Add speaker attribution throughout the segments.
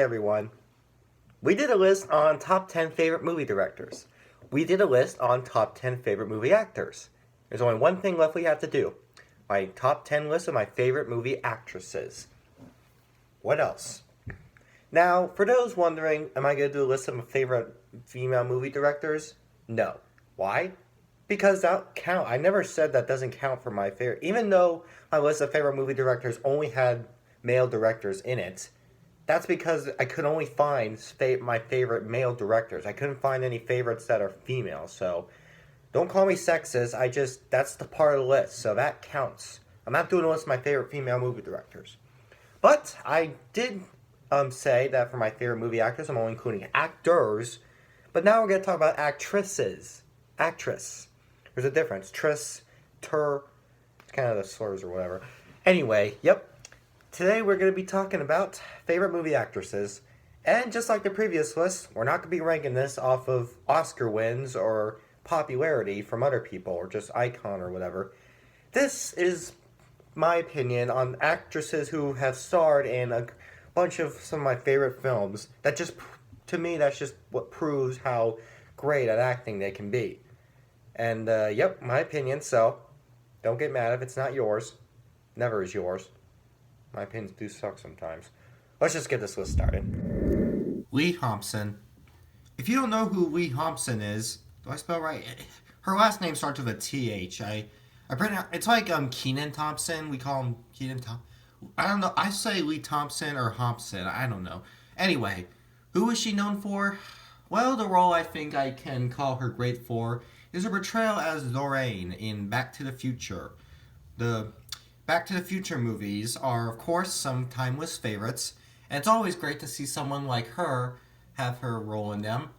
Speaker 1: everyone. We did a list on top 10 favorite movie directors. We did a list on top 10 favorite movie actors. There's only one thing left we have to do. My top 10 list of my favorite movie actresses. What else? Now, for those wondering, am I going to do a list of my favorite female movie directors? No. Why? Because that count. I never said that doesn't count for my favorite. Even though my list of favorite movie directors only had male directors in it, that's because I could only find my favorite male directors. I couldn't find any favorites that are female, so don't call me sexist. That's the part of the list, so that counts. I'm not doing a list of my favorite female movie directors. But I did say that for my favorite movie actors, I'm only including actors. But now we're going to talk about actresses. Actress. There's a difference. It's kind of the slurs or whatever. Anyway, yep. Today we're going to be talking about favorite movie actresses. And just like the previous list, we're not going to be ranking this off of Oscar wins or popularity from other people or just icon or whatever. This is my opinion on actresses who have starred in a bunch of some of my favorite films. To me, that's just what proves how great at acting they can be. And, yep, my opinion, so don't get mad if it's not yours. Never is yours. My opinions do suck sometimes. Let's just get this list started. Lea Thompson. If you don't know who Lea Thompson is, do I spell right? Her last name starts with a TH. It's like Kenan Thompson. We call him Kenan Thompson. I don't know. I say Lea Thompson or Thompson. I don't know. Anyway, who is she known for? Well, the role I think I can call her great for is her portrayal as Lorraine in Back to the Future. The Back to the Future movies are, of course, some timeless favorites, and it's always great to see someone like her have her role in them.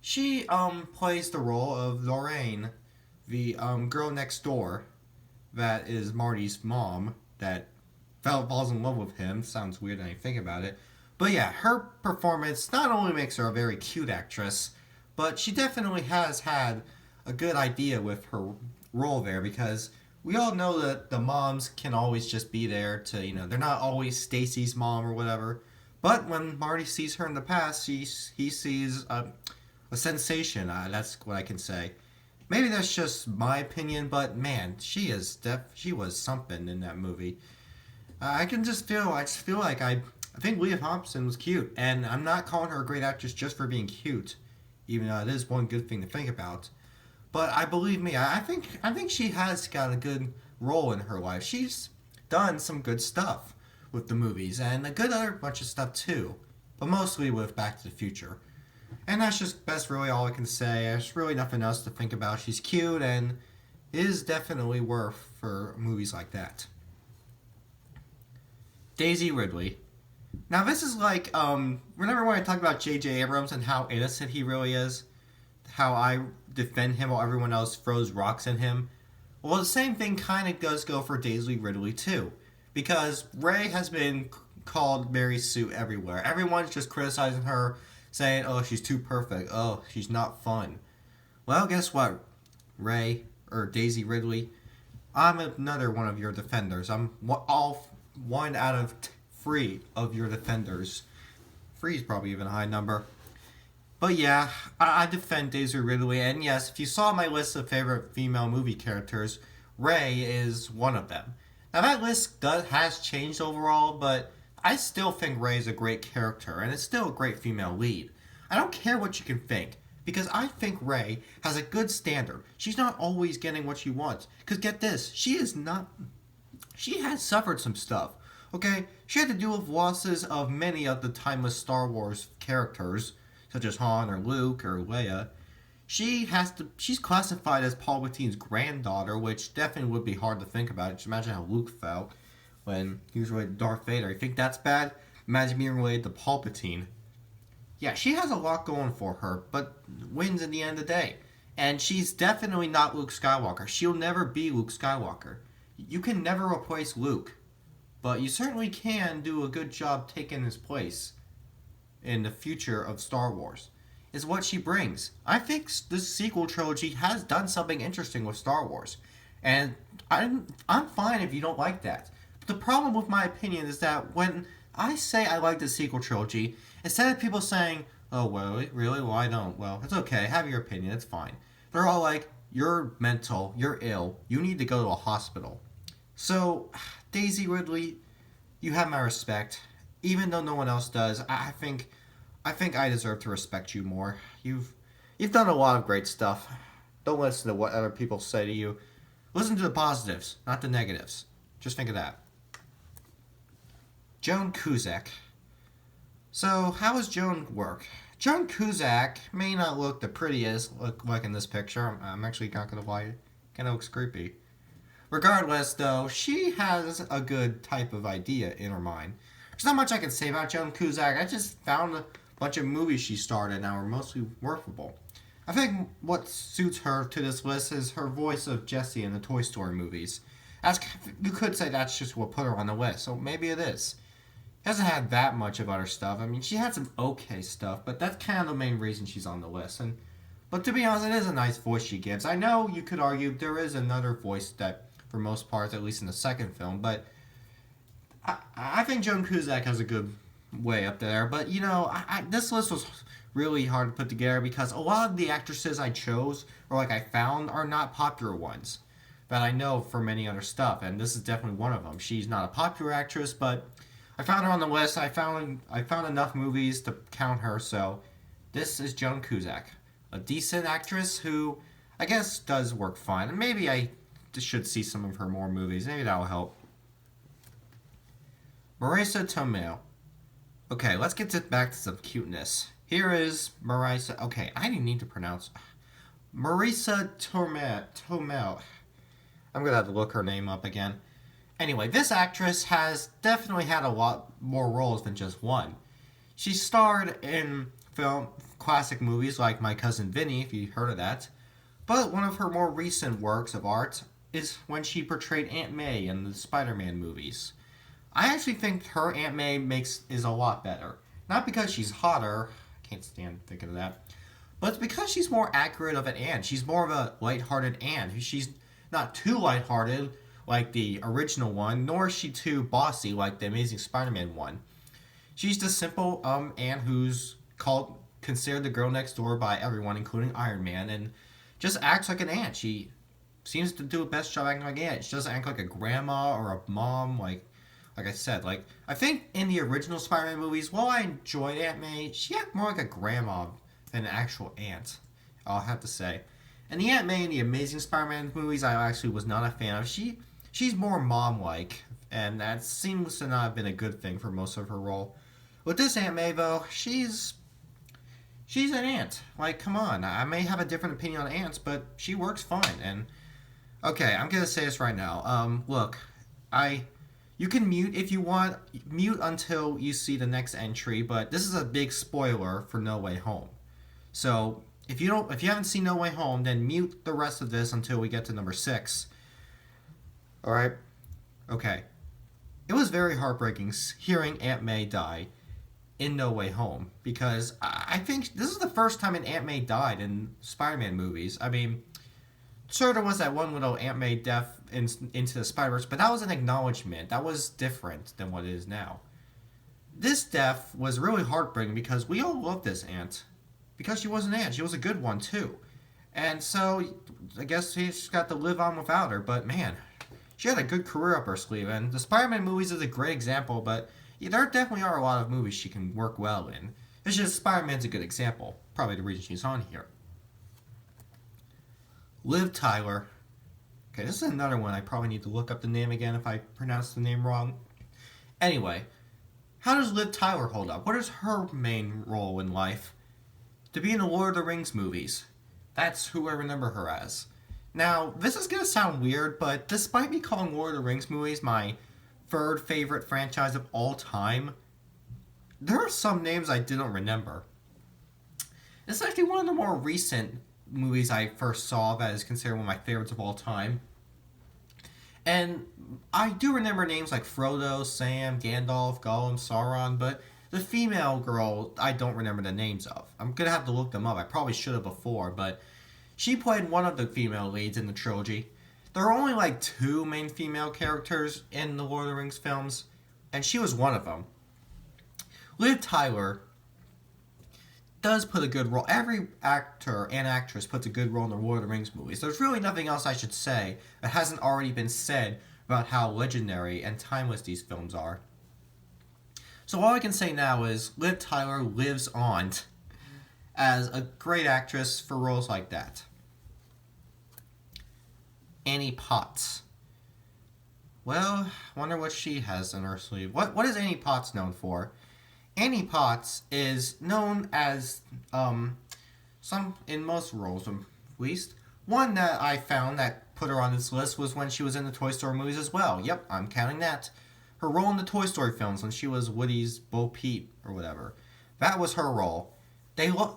Speaker 1: She plays the role of Lorraine, the girl next door that is Marty's mom that falls in love with him. Sounds weird when I think about it. But yeah, her performance not only makes her a very cute actress, but she definitely has had a good idea with her role there, because we all know that the moms can always just be there to, they're not always Stacy's mom or whatever. But when Marty sees her in the past, he sees a sensation. That's what I can say. Maybe that's just my opinion, but man, she was something in that movie. I feel like I think Lea Thompson was cute, and I'm not calling her a great actress just for being cute, even though it is one good thing to think about. But believe me, I think she has got a good role in her life. She's done some good stuff with the movies, and a good other bunch of stuff too, but mostly with Back to the Future. And that's really all I can say. There's really nothing else to think about. She's cute and is definitely worth for movies like that. Daisy Ridley. Now this is like, whenever when I talk about J.J. Abrams and how innocent he really is, how I defend him while everyone else throws rocks at him, well, the same thing kind of does go for Daisy Ridley too. Because Ray has been called Mary Sue everywhere. Everyone's just criticizing her, saying, oh, she's too perfect. Oh, she's not fun. Well, guess what, Ray, or Daisy Ridley? I'm another one of your defenders. I'm all one out of three of your defenders. Three is probably even a high number. But yeah, I defend Daisy Ridley, and yes, if you saw my list of favorite female movie characters, Ray is one of them. Now that list has changed overall, but I still think Ray is a great character, and it's still a great female lead. I don't care what you can think, because I think Ray has a good standard. She's not always getting what she wants. Because get this, she has suffered some stuff, okay? She had to deal with losses of many of the timeless Star Wars characters, such as Han or Luke or Leia. She's classified as Palpatine's granddaughter, which definitely would be hard to think about. Just imagine how Luke felt when he was related to Darth Vader. You think that's bad? Imagine being related to Palpatine. Yeah, she has a lot going for her, but wins in the end of the day. And she's definitely not Luke Skywalker. She'll never be Luke Skywalker. You can never replace Luke, but you certainly can do a good job taking his place in the future of Star Wars, is what she brings. I think this sequel trilogy has done something interesting with Star Wars, and I'm fine if you don't like that. But the problem with my opinion is that when
Speaker 2: I say I like the sequel trilogy. Instead of people saying, oh, well, really? Well, I don't. Well, it's okay. Have your opinion. It's fine. They're all like, you're mental. You're ill. You need to go to a hospital. So, Daisy Ridley, you have my respect. Even though no one else does, I think I deserve to respect you more. You've done a lot of great stuff. Don't listen to what other people say to you. Listen to the positives, not the negatives. Just think of that. Joan Cusack. So, how does Joan work? Joan Cusack may not look the prettiest, like in this picture. I'm actually not gonna lie, kind of looks creepy. Regardless, though, she has a good type of idea in her mind. There's not much I can say about Joan Cusack. I just found a bunch of movies she starred in that were mostly workable. I think what suits her to this list is her voice of Jessie in the Toy Story movies. As you could say that's just what put her on the list, so maybe it is. Hasn't had that much of other stuff. I mean, she had some okay stuff, but that's kind of the main reason she's on the list. But to be honest, it is a nice voice she gives. I know you could argue there is another voice that, for most parts, at least in the second film, but I think Joan Cusack has a good way up there. But this list was really hard to put together because a lot of the actresses I chose or like I found are not popular ones that I know for many other stuff, and this is definitely one of them. She's not a popular actress, but I found her on the list. I found enough movies to count her. So this is Joan Cusack, a decent actress who I guess does work fine. And maybe I should see some of her more movies. Maybe that'll help. Marisa Tomei. Okay, let's get back to some cuteness. Here is Marisa. Okay, I didn't need to pronounce Marisa Tomei. I'm gonna have to look her name up again. Anyway, this actress has definitely had a lot more roles than just one. She starred in classic movies like My Cousin Vinny, if you heard of that. But one of her more recent works of art is when she portrayed Aunt May in the Spider-Man movies. I actually think her Aunt May is a lot better. Not because she's hotter, I can't stand thinking of that, but it's because she's more accurate of an aunt. She's more of a lighthearted aunt. She's not too lighthearted like the original one, nor is she too bossy like the Amazing Spider-Man one. She's the simple aunt who's considered the girl next door by everyone, including Iron Man, and just acts like an aunt. She seems to do a best job acting like an aunt. She doesn't act like a grandma or a mom, like I said. Like I think in the original Spider-Man movies, while I enjoyed Aunt May, she acted more like a grandma than an actual aunt, I'll have to say. And the Aunt May in the Amazing Spider-Man movies, I actually was not a fan of. She's more mom-like, and that seems to not have been a good thing for most of her role. With this Aunt May, though, she's an aunt. Like, come on. I may have a different opinion on aunts, but she works fine. And okay, I'm gonna say this right now. Look, you can mute if you want. Mute until you see the next entry, but this is a big spoiler for No Way Home. So if you haven't seen No Way Home, then mute the rest of this until we get to number 6. All right. Okay. It was very heartbreaking hearing Aunt May die in No Way Home because I think this is the first time an Aunt May died in Spider-Man movies. I mean, sure there was that one little Aunt May death into the Spider-Verse, but that was an acknowledgement. That was different than what it is now. This death was really heartbreaking because we all loved this aunt because she was an aunt. She was a good one too. And so I guess she's got to live on without her, but man, she had a good career up her sleeve, and the Spider-Man movies is a great example, but yeah, there definitely are a lot of movies she can work well in. It's just Spider-Man's a good example. Probably the reason she's on here. Liv Tyler. Okay, this is another one I probably need to look up the name again if I pronounce the name wrong. Anyway, how does Liv Tyler hold up? What is her main role in life? To be in the Lord of the Rings movies. That's who I remember her as. Now, this is going to sound weird, but despite me calling Lord of the Rings movies my third favorite franchise of all time, there are some names I didn't remember. It's actually one of the more recent movies I first saw that is considered one of my favorites of all time. And I do remember names like Frodo, Sam, Gandalf, Gollum, Sauron, but the female girl I don't remember the names of. I'm going to have to look them up. I probably should have before, but she played one of the female leads in the trilogy. There are only like 2 main female characters in the Lord of the Rings films, and she was one of them. Liv Tyler does put a good role. Every actor and actress puts a good role in the Lord of the Rings movies. There's really nothing else I should say that hasn't already been said about how legendary and timeless these films are. So all I can say now is Liv Tyler lives on as a great actress for roles like that. Annie Potts. Well, wonder what she has in her sleeve. What is Annie Potts known for? Annie Potts is known as some in most roles, at least. One that I found that put her on this list was when she was in the Toy Story movies as well. Yep, I'm counting that. Her role in the Toy Story films when she was Woody's Bo Peep or whatever. That was her role.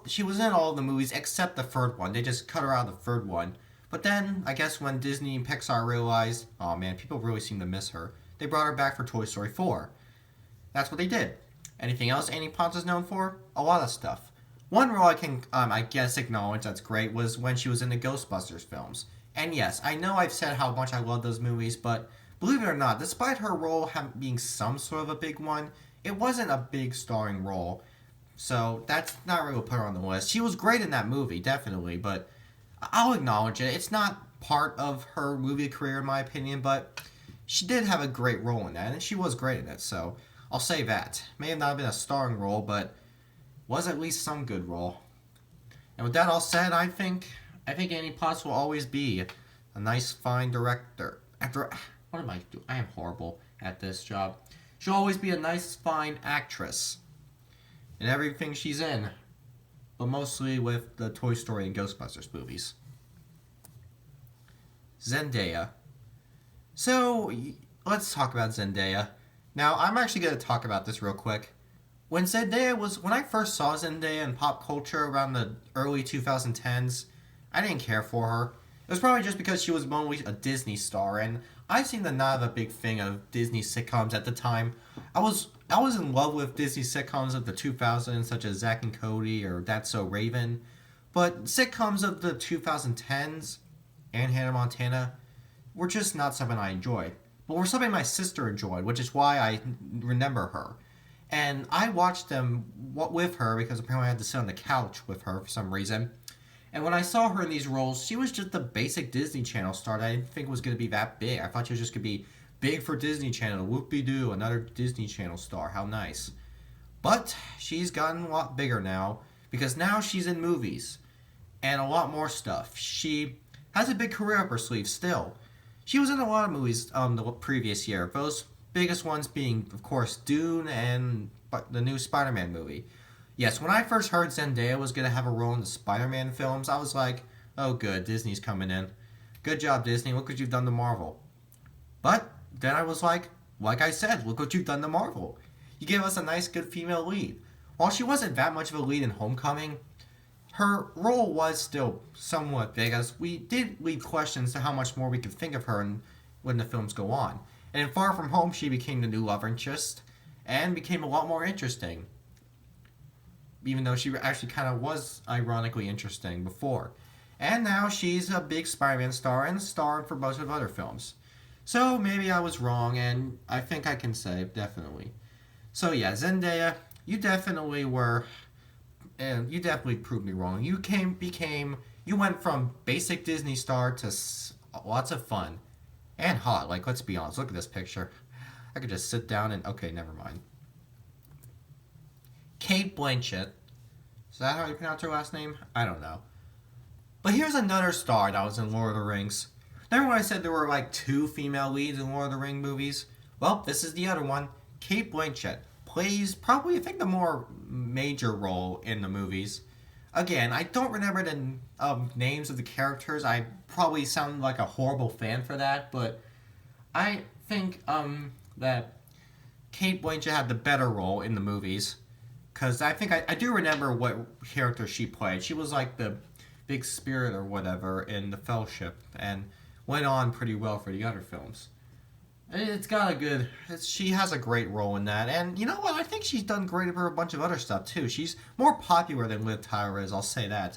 Speaker 2: She was in all of the movies except the third one. They just cut her out of the third one. But then, I guess when Disney and Pixar realized, oh man, people really seem to miss her, they brought her back for Toy Story 4. That's what they did. Anything else Annie Potts is known for? A lot of stuff. One role I can, I guess, acknowledge that's great was when she was in the Ghostbusters films. And yes, I know I've said how much I love those movies, but believe it or not, despite her role being some sort of a big one, it wasn't a big starring role. So that's not really what put her on the list. She was great in that movie, definitely, but I'll acknowledge it. It's not part of her movie career, in my opinion, but she did have a great role in that, and she was great in it, so I'll say that. May have not been a starring role, but was at least some good role. And with that all said, I think Annie Potts will always be a nice, fine director. What am I doing? I am horrible at this job. She'll always be a nice, fine actress in everything she's in, but mostly with the Toy Story and Ghostbusters movies. Zendaya. So, let's talk about Zendaya. Now, I'm actually going to talk about this real quick. When I first saw Zendaya in pop culture around the early 2010s, I didn't care for her. It was probably just because she was mostly a Disney star, and I seemed to not have a big thing of Disney sitcoms at the time. I was in love with Disney sitcoms of the 2000s, such as Zack and Cody or That's So Raven, but sitcoms of the 2010s and Hannah Montana were just not something I enjoyed. But were something my sister enjoyed, which is why I remember her. And I watched them with her because apparently I had to sit on the couch with her for some reason. And when I saw her in these roles, she was just a basic Disney Channel star that I didn't think was going to be that big. I thought she was just going to be big for Disney Channel. Whoop-de-doo, another Disney Channel star. How nice. But she's gotten a lot bigger now because now she's in movies and a lot more stuff. She has a big career up her sleeve still. She was in a lot of movies the previous year. Those biggest ones being, of course, Dune and the new Spider-Man movie. Yes, when I first heard Zendaya was going to have a role in the Spider-Man films, I was like, oh good, Disney's coming in. Good job, Disney. Look what you've done to Marvel. But then I was like I said, look what you've done to Marvel. You gave us a nice, good female lead. While she wasn't that much of a lead in Homecoming, her role was still somewhat big, as we did leave questions to how much more we could think of her when the films go on. And in Far From Home, she became the new love interest and became a lot more interesting. Even though she actually kind of was ironically interesting before. And now she's a big Spider-Man star and starred for most of other films. So maybe I was wrong, and I think I can say definitely. So yeah, Zendaya, you definitely were, and you definitely proved me wrong. You went from basic Disney star to lots of fun and hot. Like, let's be honest, look at this picture. I could just sit down and, okay, never mind. Cate Blanchett. Is that how you pronounce her last name? I don't know. But here's another star that was in Lord of the Rings. Remember when I said there were like 2 female leads in Lord of the Rings movies? Well, this is the other one. Cate Blanchett plays probably, I think, the more major role in the movies. Again, I don't remember the names of the characters. I probably sound like a horrible fan for that, but I think that Cate Blanchett had the better role in the movies. Because I think I do remember what character she played. She was like the big spirit or whatever in The Fellowship and went on pretty well for the other films. She has a great role in that. And you know what? I think she's done great for a bunch of other stuff too. She's more popular than Liv Tyler is, I'll say that.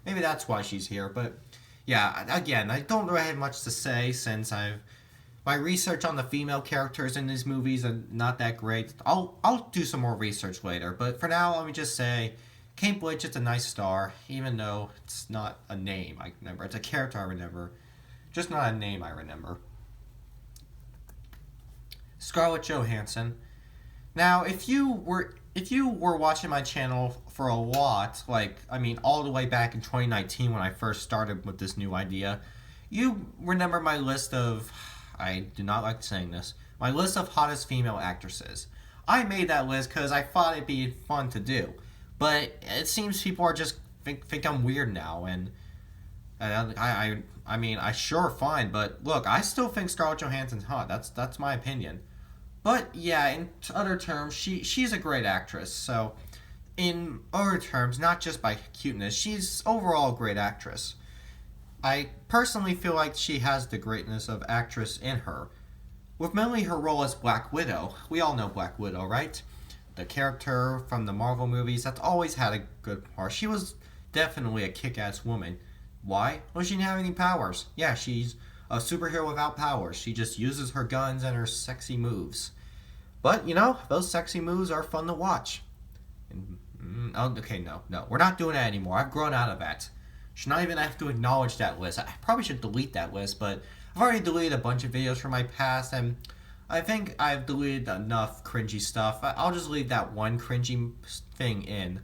Speaker 2: Maybe that's why she's here. But yeah, again, I don't really have much to say since I've my research on the female characters in these movies are not that great. I'll do some more research later, but for now, let me just say, Cate Blanchett's a nice star, even though it's not a name I remember. It's a character I remember, just not a name I remember. Scarlett Johansson. Now, if you were watching my channel for a lot, all the way back in 2019 when I first started with this new idea, you remember my list of, I do not like saying this, my list of hottest female actresses. I made that list because I thought it'd be fun to do, but it seems people are just think I'm weird now, and I sure fine, but look, I still think Scarlett Johansson's hot. That's my opinion. But yeah, in other terms, she's a great actress. So, in other terms, not just by cuteness, she's overall a great actress. I personally feel like she has the greatness of actress in her. With mainly her role as Black Widow, we all know Black Widow, right? The character from the Marvel movies that's always had a good part. She was definitely a kick-ass woman. Why? Well, she didn't have any powers. Yeah, she's a superhero without powers. She just uses her guns and her sexy moves. But, those sexy moves are fun to watch. Okay, no. We're not doing that anymore. I've grown out of that. Should not even have to acknowledge that list. I probably should delete that list, but I've already deleted a bunch of videos from my past, and I think I've deleted enough cringy stuff. I'll just leave that one cringy thing in.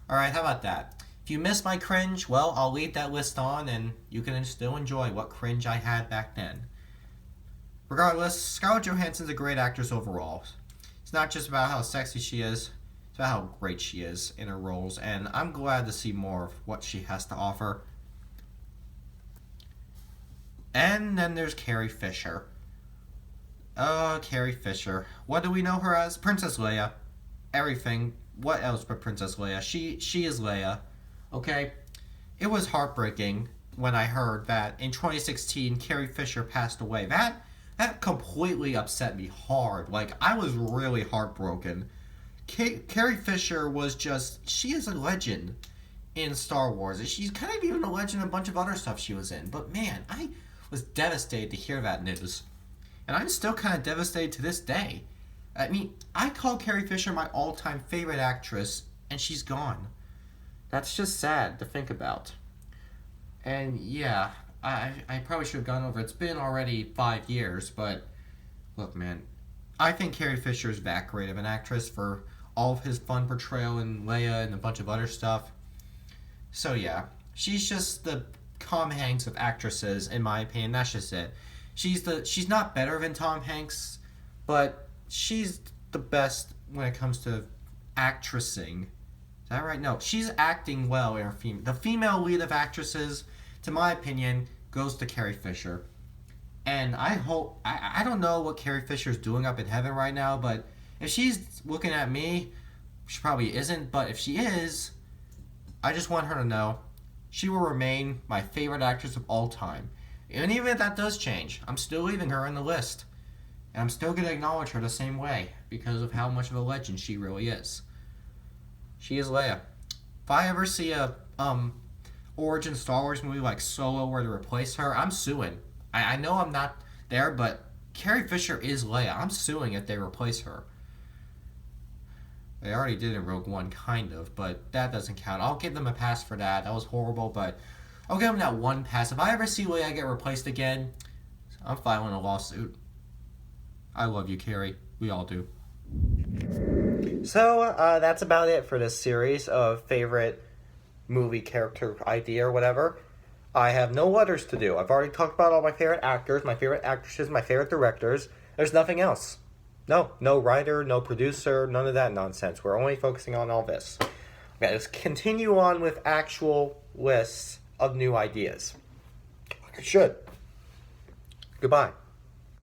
Speaker 2: Alright, how about that? If you miss my cringe, well, I'll leave that list on, and you can still enjoy what cringe I had back then. Regardless, Scarlett Johansson's a great actress overall. It's not just about how sexy she is, it's about how great she is in her roles, and I'm glad to see more of what she has to offer. And then there's Carrie Fisher. Carrie Fisher. What do we know her as? Princess Leia. Everything. What else but Princess Leia? She is Leia. Okay? It was heartbreaking when I heard that in 2016 Carrie Fisher passed away. That completely upset me hard. I was really heartbroken. Carrie Fisher was she is a legend in Star Wars. She's kind of even a legend in a bunch of other stuff she was in. But man, I was devastated to hear that news. And I'm still kind of devastated to this day. I mean, I call Carrie Fisher my all-time favorite actress, and she's gone. That's just sad to think about. And yeah, I probably should have gone over. It's been already 5 years, but look, man, I think Carrie Fisher is that great of an actress for all of his fun portrayal in Leia and a bunch of other stuff. So yeah, she's just the Tom Hanks of actresses, in my opinion. That's just it. She's not better than Tom Hanks, but she's the best when it comes to actressing. Is that right? No, she's acting well in her the female lead of actresses, to my opinion, goes to Carrie Fisher. And I hope, I don't know what Carrie Fisher's doing up in heaven right now, but if she's looking at me, she probably isn't, but if she is, I just want her to know she will remain my favorite actress of all time. And even if that does change, I'm still leaving her in the list. And I'm still going to acknowledge her the same way because of how much of a legend she really is. She is Leia. If I ever see a origin Star Wars movie like Solo where to replace her, I'm suing. I know I'm not there, but Carrie Fisher is Leia. I'm suing if they replace her. They already did in Rogue One, kind of, but that doesn't count. I'll give them a pass for that. That was horrible, but I'll give them that one pass. If I ever see Leia get replaced again, I'm filing a lawsuit. I love you, Carrie. We all do.
Speaker 1: So, that's about it for this series of favorite movie character idea or whatever. I have no letters to do. I've already talked about all my favorite actors, my favorite actresses, my favorite directors. There's nothing else. No writer, no producer, none of that nonsense. We're only focusing on all this. Okay, let's continue on with actual lists of new ideas. Like I should. Goodbye.